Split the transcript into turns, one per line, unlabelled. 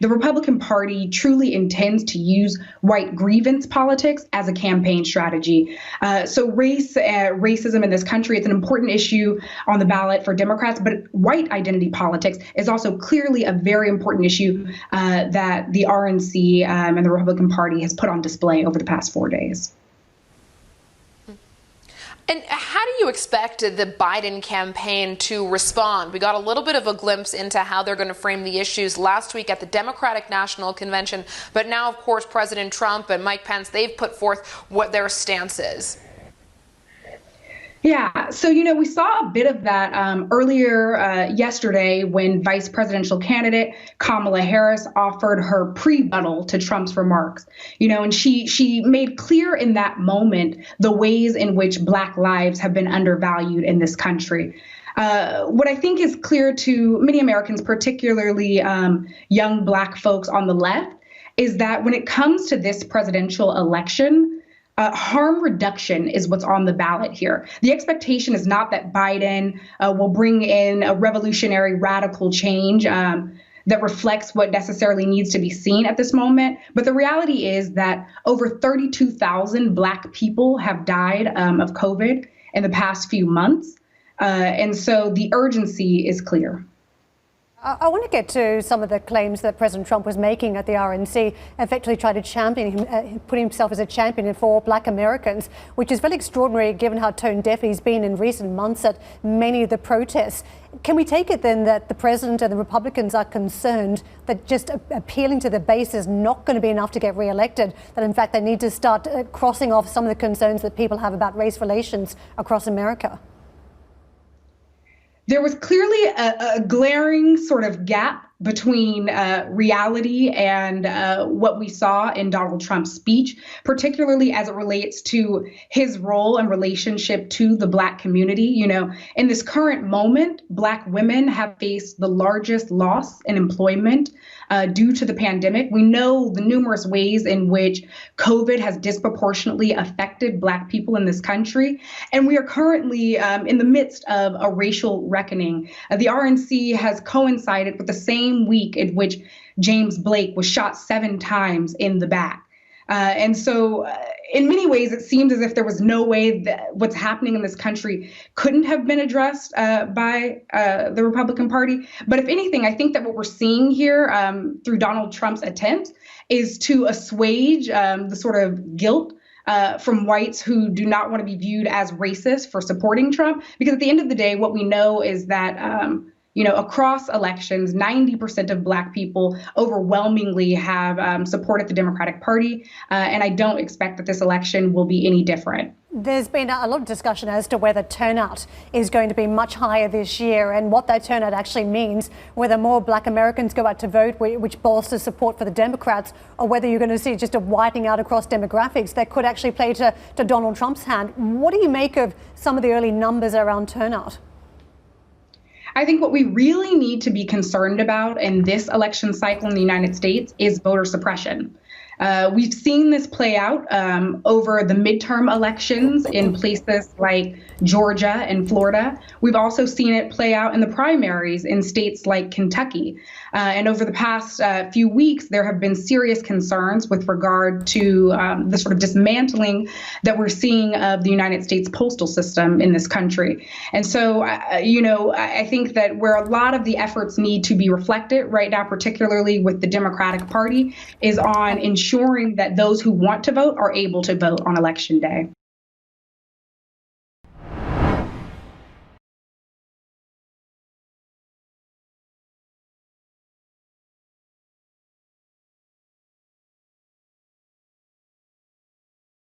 The Republican Party truly intends to use white grievance politics as a campaign strategy. So racism in this country, it's an important issue on the ballot for Democrats, but white identity politics is also clearly a very important issue that the RNC and the Republican Party has put on display over the past 4 days.
And how do you expect the Biden campaign to respond? We got a little bit of a glimpse into how they're going to frame the issues last week at the Democratic National Convention. But now, of course, President Trump and Mike Pence, they've put forth what their stance is.
Yeah, so, we saw a bit of that earlier yesterday when vice presidential candidate Kamala Harris offered her pre-rebuttal to Trump's remarks, and she made clear in that moment the ways in which Black lives have been undervalued in this country. What I think is clear to many Americans, particularly young Black folks on the left, is that when it comes to this presidential election, harm reduction is what's on the ballot here. The expectation is not that Biden will bring in a revolutionary radical change that reflects what necessarily needs to be seen at this moment. But the reality is that over 32,000 Black people have died of COVID in the past few months. And so the urgency is clear.
I want to get to some of the claims that President Trump was making at the RNC, effectively trying to champion him, put himself as a champion for Black Americans, which is very extraordinary given how tone deaf he's been in recent months at many of the protests. Can we take it then that the president and the Republicans are concerned that just appealing to the base is not going to be enough to get re-elected, that in fact they need to start crossing off some of the concerns that people have about race relations across America?
There was clearly a glaring sort of gap between reality and what we saw in Donald Trump's speech, particularly as it relates to his role and relationship to the Black community. In this current moment, Black women have faced the largest loss in employment due to the pandemic. We know the numerous ways in which COVID has disproportionately affected Black people in this country. And we are currently in the midst of a racial reckoning. The RNC has coincided with the same week in which James Blake was shot 7 times in the back. And so in many ways, it seems as if there was no way that what's happening in this country couldn't have been addressed by the Republican Party. But if anything, I think that what we're seeing here through Donald Trump's attempt is to assuage the sort of guilt from whites who do not want to be viewed as racist for supporting Trump. Because at the end of the day, what we know is that across elections, 90% of Black people overwhelmingly have supported the Democratic Party. And I don't expect that this election will be any different.
There's been a lot of discussion as to whether turnout is going to be much higher this year and what that turnout actually means, whether more Black Americans go out to vote, which bolsters support for the Democrats, or whether you're going to see just a whitening out across demographics that could actually play to Donald Trump's hand. What do you make of some of the early numbers around turnout?
I think what we really need to be concerned about in this election cycle in the United States is voter suppression. We've seen this play out over the midterm elections in places like Georgia and Florida. We've also seen it play out in the primaries in states like Kentucky. And over the past few weeks, there have been serious concerns with regard to the sort of dismantling that we're seeing of the United States postal system in this country. And so, I think that where a lot of the efforts need to be reflected right now, particularly with the Democratic Party, is on ensuring that those who want to vote are able to vote on Election Day.